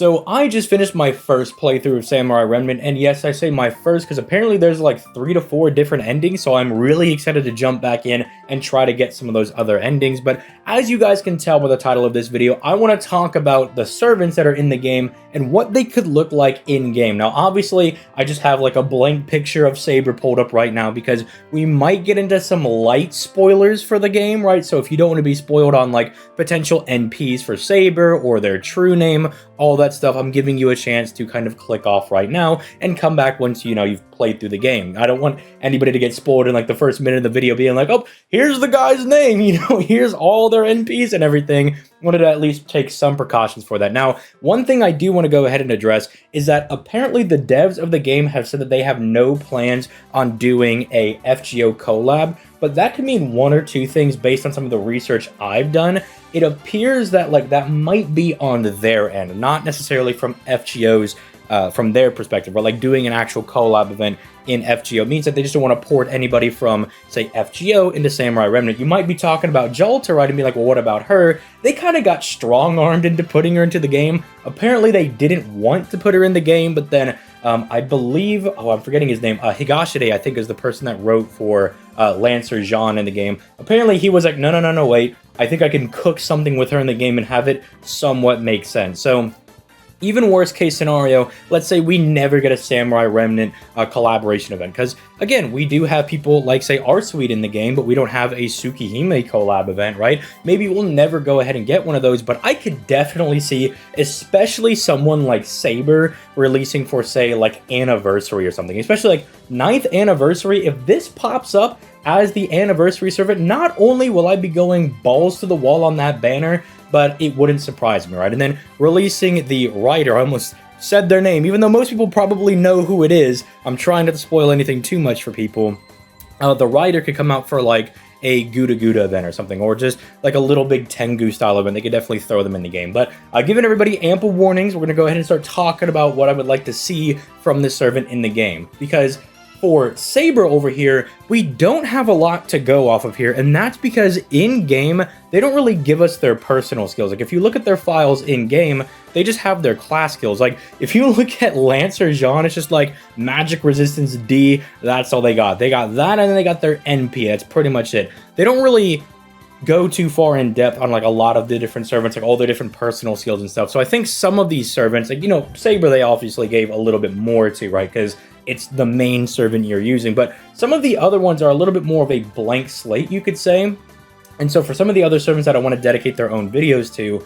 So I just finished my first playthrough of Samurai Remnant, and yes, I say my first because apparently there's like 3 to 4 different endings, so I'm really excited to jump back in and try to get some of those other endings. But as you guys can tell by the title of this video, I want to talk about the servants that are in the game and what they could look like in-game. Now, obviously, I just have like a blank picture of Saber pulled up right now because we might get into some light spoilers for the game, right? So if you don't want to be spoiled on like potential NPs for Saber or their true name, all that stuff, I'm giving you a chance to kind of click off right now and come back once you've played through the game. I don't want anybody to get spoiled in like the first minute of the video being like, oh, here's the guy's name, here's all their NPs and everything. I wanted to at least take some precautions for that. Now, one thing I do want to go ahead and address is that apparently the devs of the game have said that they have no plans on doing a FGO collab, but that could mean one or two things based on some of the research I've done. It appears that that might be on their end, not necessarily from FGO's, from their perspective, but like doing an actual collab event in FGO means that they just don't want to port anybody from, say, FGO into Samurai Remnant. You might be talking about Jalta, right, and be like, well, what about her? They kind of got strong-armed into putting her into the game. Apparently, they didn't want to put her in the game, but then I believe, I'm forgetting his name, Higashide, I think, is the person that wrote for Lancer Jean in the game. Apparently, he was like, no, wait, I think I can cook something with her in the game and have it somewhat make sense. So, even worst case scenario, let's say we never get a Samurai Remnant collaboration event. Because, again, we do have people like, say, Artsweet in the game, but we don't have a Tsukihime collab event, right? Maybe we'll never go ahead and get one of those, but I could definitely see, especially someone like Saber releasing for, say, like, Anniversary or something. Especially, like, 9th Anniversary. If this pops up as the Anniversary servant, not only will I be going balls to the wall on that banner, but it wouldn't surprise me, right? And then releasing the writer, I almost said their name, even though most people probably know who it is. I'm trying not to spoil anything too much for people. The writer could come out for like a Gouda Gouda event or something, or just like a little big Tengu style event. They could definitely throw them in the game. But giving everybody ample warnings, we're going to go ahead and start talking about what I would like to see from this servant in the game. Because for Saber over here, we don't have a lot to go off of here, and that's because in-game, they don't really give us their personal skills. Like, if you look at their files in-game, they just have their class skills. Like, if you look at Lancer Jean, it's just like magic resistance D, that's all they got. They got that, and then they got their NP, that's pretty much it. They don't really go too far in depth on like a lot of the different servants, like all their different personal skills and stuff. So I think some of these servants, like, Saber, they obviously gave a little bit more to, right? Because it's the main servant you're using, but some of the other ones are a little bit more of a blank slate, you could say. And so for some of the other servants that I want to dedicate their own videos to,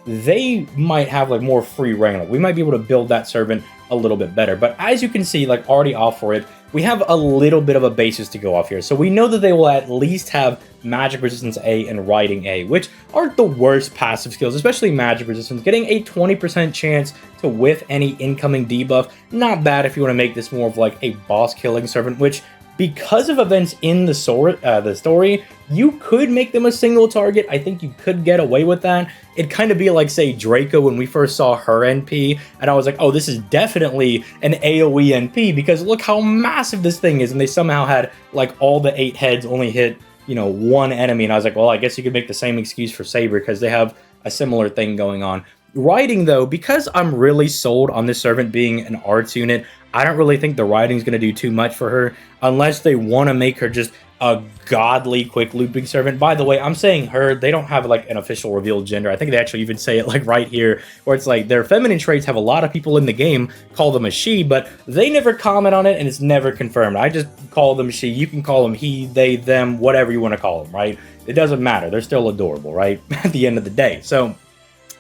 they might have like more free reign. Like, we might be able to build that servant a little bit better. But as you can see, like already off for it, we have a little bit of a basis to go off here. So we know that they will at least have Magic Resistance A and Riding A, which aren't the worst passive skills, especially Magic Resistance. Getting a 20% chance to whiff any incoming debuff, not bad if you want to make this more of like a boss killing servant, which, because of events in the story, you could make them a single target. I think you could get away with that. It'd kind of be like, say, Draco when we first saw her NP, and I was like, oh, this is definitely an AoE NP, because look how massive this thing is, and they somehow had, like, all the 8 heads only hit, one enemy, and I was like, well, I guess you could make the same excuse for Saber, because they have a similar thing going on. Riding, though, because I'm really sold on this servant being an arts unit, I don't really think the riding is going to do too much for her, unless they want to make her just a godly quick looping servant. By the way, I'm saying her, they don't have like an official revealed gender. I think they actually even say it like right here, where it's like their feminine traits have a lot of people in the game call them a she, but they never comment on it and it's never confirmed. I just call them she. You can call them he, they, them, whatever you want to call them, right? It doesn't matter. They're still adorable, right? At the end of the day. So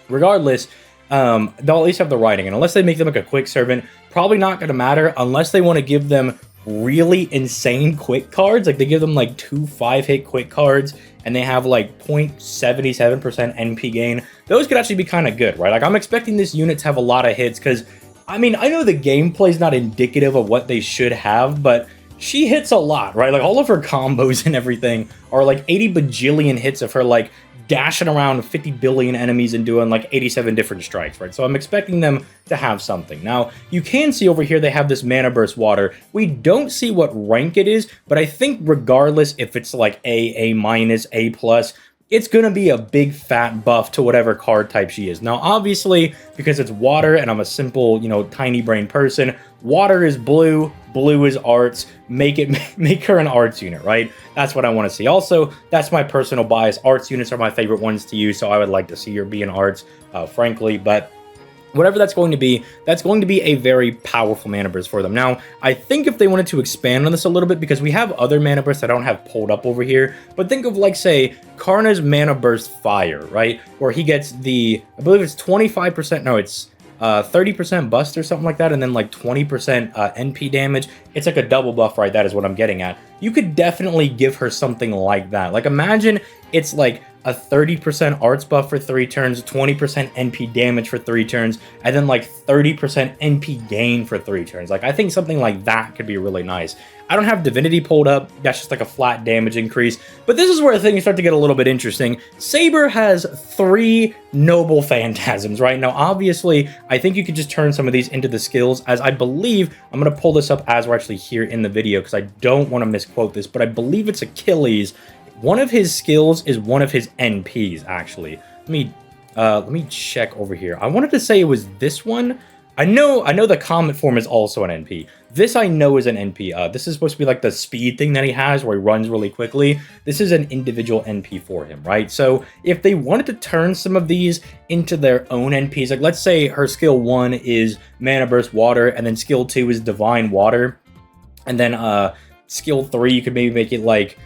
regardless, they'll at least have the writing, and unless they make them like a quick servant, probably not going to matter unless they want to give them really insane quick cards. Like, they give them like 2 5-hit quick cards, and they have like 0.77% NP gain. Those could actually be kind of good, right? Like, I'm expecting this unit to have a lot of hits, because, I mean, I know the gameplay is not indicative of what they should have, but she hits a lot, right? Like, all of her combos and everything are like 80 bajillion hits of her, like, dashing around 50 billion enemies and doing like 87 different strikes, right? So I'm expecting them to have something. Now, you can see over here they have this Mana Burst Water. We don't see what rank it is, but I think regardless if it's like A, A-, A+, it's going to be a big fat buff to whatever card type she is. Now, obviously, because it's water and I'm a simple, you know, tiny brain person, water is blue, blue is arts, make her an arts unit, right? That's what I want to see. Also, that's my personal bias. Arts units are my favorite ones to use, so I would like to see her be an arts, frankly, but whatever that's going to be a very powerful mana burst for them. Now, I think if they wanted to expand on this a little bit, because we have other mana bursts I don't have pulled up over here, but think of, like, say, Karna's mana burst fire, right? Where he gets the, I believe it's 25%, no, it's 30% bust or something like that, and then like 20% NP damage. It's like a double buff, right? That is what I'm getting at. You could definitely give her something like that. Like, imagine it's like a 30% arts buff for 3 turns, 20% NP damage for 3 turns, and then like 30% NP gain for 3 turns. Like, I think something like that could be really nice. I don't have Divinity pulled up. That's just like a flat damage increase. But this is where things start to get a little bit interesting. Saber has 3 noble phantasms, right? Now, obviously, I think you could just turn some of these into the skills, as I believe, I'm going to pull this up as we're actually here in the video, because I don't want to misquote this, but I believe it's Achilles. One of his skills is one of his NPs, actually. Let me check over here. I wanted to say it was this one. I know the Comet form is also an NP. This I know is an NP. This is supposed to be like the speed thing that he has where he runs really quickly. This is an individual NP for him, right? So if they wanted to turn some of these into their own NPs, like let's say her skill 1 is Mana Burst Water, and then skill 2 is Divine Water, and then skill 3 you could maybe make it like,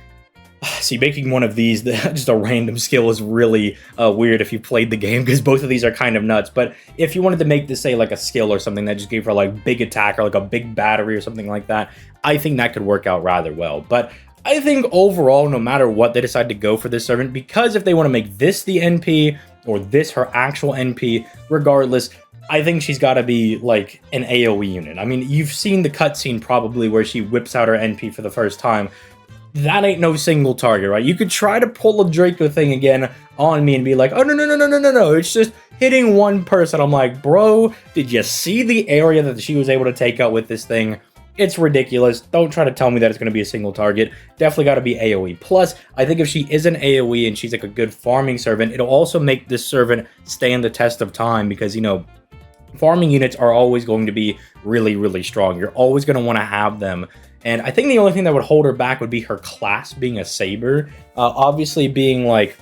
see, making one of these just a random skill is really weird if you played the game, because both of these are kind of nuts. But if you wanted to make this, say, like a skill or something that just gave her like big attack or like a big battery or something like that, I think that could work out rather well. But I think overall, no matter what they decide to go for this servant, because if they want to make this the NP or this her actual NP, regardless, I think she's got to be like an AoE unit. I mean, you've seen the cutscene probably where she whips out her NP for the first time. That ain't no single target, right? You could try to pull a Draco thing again on me and be like, oh, no, it's just hitting one person. I'm like, bro, did you see the area that she was able to take out with this thing? It's ridiculous. Don't try to tell me that it's going to be a single target. Definitely got to be AoE. Plus, I think if she is an AoE and she's like a good farming servant, it'll also make this servant stand the test of time, because, you know, farming units are always going to be really, really strong. You're always going to want to have them. And I think the only thing that would hold her back would be her class being a Saber. Obviously, being like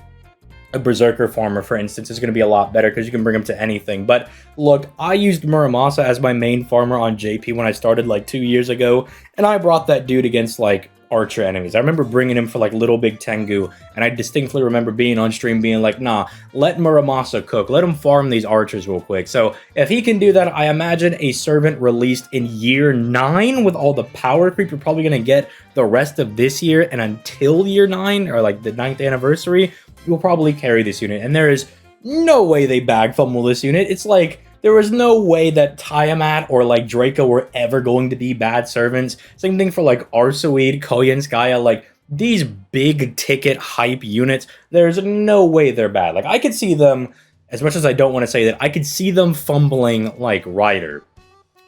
a Berserker farmer, for instance, is going to be a lot better because you can bring them to anything. But look, I used Muramasa as my main farmer on JP when I started like 2 years ago, and I brought that dude against like archer enemies. I remember bringing him for like Little Big Tengu, and I distinctly remember being on stream being like, nah, let Muramasa cook, let him farm these archers real quick. So if he can do that, I imagine a servant released in year 9 with all the power creep you're probably going to get the rest of this year and until year 9, or like the 9th anniversary, you'll probably carry this unit. And there is no way they bag fumble this unit. It's like, there was no way that Tiamat or like Draco were ever going to be bad servants. Same thing for like Arsoid, Koyenskaya, like these big ticket hype units. There's no way they're bad. Like I could see them, as much as I don't want to say that, I could see them fumbling like Ryder.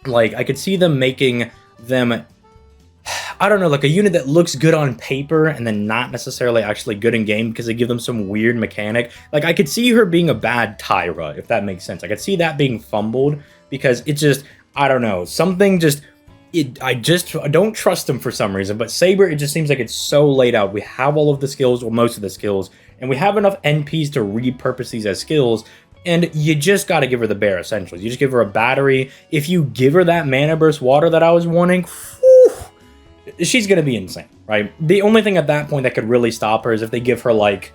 Like I could see them making them, I don't know, like a unit that looks good on paper and then not necessarily actually good in game because they give them some weird mechanic. Like I could see her being a bad Tyra, if that makes sense. I could see that being fumbled because it just, I don't know, something just, I don't trust them for some reason. But Saber, it just seems like it's so laid out. We have all of the skills, or most of the skills, and we have enough NPs to repurpose these as skills. And you just got to give her the bare essentials. You just give her a battery. If you give her that Mana Burst Water that I was wanting, whew, she's going to be insane, right? The only thing at that point that could really stop her is if they give her like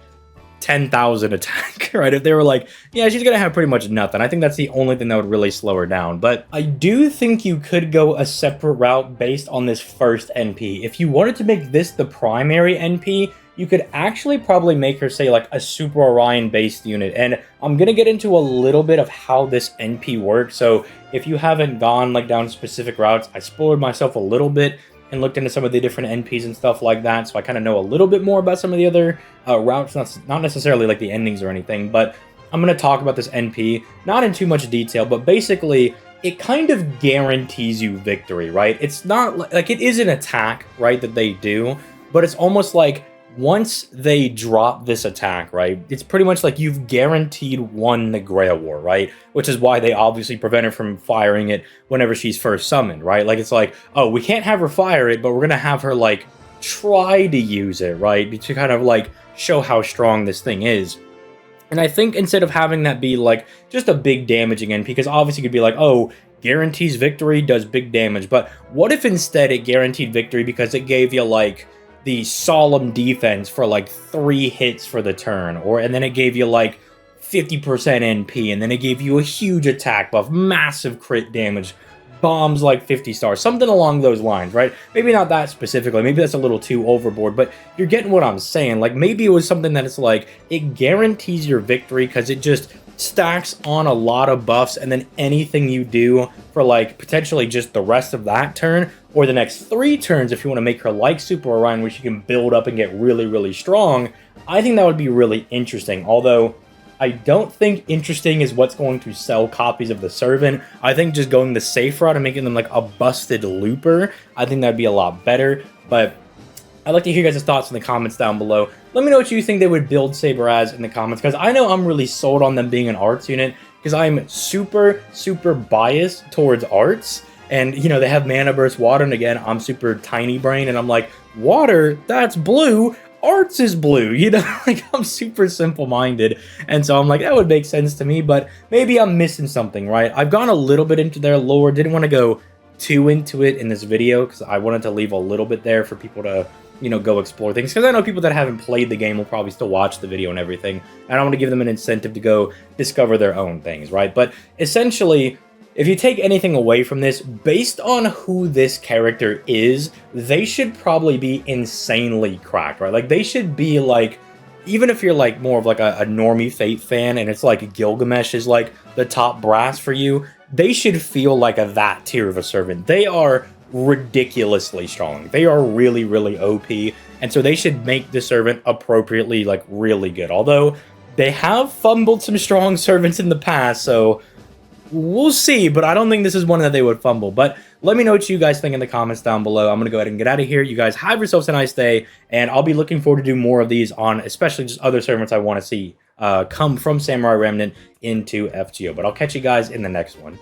10,000 attack, right? If they were like, yeah, she's going to have pretty much nothing. I think that's the only thing that would really slow her down. But I do think you could go a separate route based on this first NP. If you wanted to make this the primary NP, you could actually probably make her, say, like a Super Orion based unit. And I'm going to get into a little bit of how this NP works. So if you haven't gone like down specific routes, I spoiled myself a little bit and looked into some of the different NPs and stuff like that, so I kind of know a little bit more about some of the other routes, not necessarily like the endings or anything, but I'm going to talk about this NP, not in too much detail, but basically, it kind of guarantees you victory, right? It's not, like it is an attack, right, that they do, but it's almost like once they drop this attack, right, it's pretty much like you've guaranteed won the Grail War, right? Which is why they obviously prevent her from firing it whenever she's first summoned, right? Like, it's like, oh, we can't have her fire it, but we're gonna have her, like, try to use it, right? To kind of, like, show how strong this thing is. And I think instead of having that be, like, just a big damaging end, because obviously you could be like, oh, guarantees victory, does big damage, but what if instead it guaranteed victory because it gave you, like, the solemn defense for like 3 hits for the turn, and then it gave you like 50% NP, and then it gave you a huge attack buff, massive crit damage, bombs like 50 stars, something along those lines, right? Maybe not that specifically, maybe that's a little too overboard, but you're getting what I'm saying. Like, maybe it was something that it's like, it guarantees your victory because it just stacks on a lot of buffs, and then anything you do for like potentially just the rest of that turn or the next 3 turns, if you want to make her like Super Orion, where she can build up and get really, really strong, I think that would be really interesting. Although I don't think interesting is what's going to sell copies of the Servant. I think just going the safe route and making them like a busted looper, I think that'd be a lot better. But I'd like to hear your guys' thoughts in the comments down below. Let me know what you think they would build Saber as in the comments, because I know I'm really sold on them being an arts unit, because I'm super, super biased towards arts. And, you know, they have Mana Burst Water, and again, I'm super tiny brain, and I'm like, water? That's blue? Arts is blue, you know? Like, I'm super simple-minded, and so I'm like, that would make sense to me, but maybe I'm missing something, right? I've gone a little bit into their lore, didn't want to go too into it in this video, because I wanted to leave a little bit there for people to, you know, go explore things, because I know people that haven't played the game will probably still watch the video and everything, and I want to give them an incentive to go discover their own things, right? But essentially, if you take anything away from this, based on who this character is, they should probably be insanely cracked, right? Like, they should be, like, even if you're, like, more of, like, a normie Fate fan, and it's, like, Gilgamesh is, like, the top brass for you, they should feel like that tier of a servant. They are ridiculously strong. They are really, really OP, and so they should make the servant appropriately, like, really good. Although, they have fumbled some strong servants in the past, so we'll see, but I don't think this is one that they would fumble. But let me know what you guys think in the comments down below. I'm going to go ahead and get out of here. You guys have yourselves a nice day, and I'll be looking forward to do more of these on especially just other servants I want to see come from Samurai Remnant into FGO. But I'll catch you guys in the next one.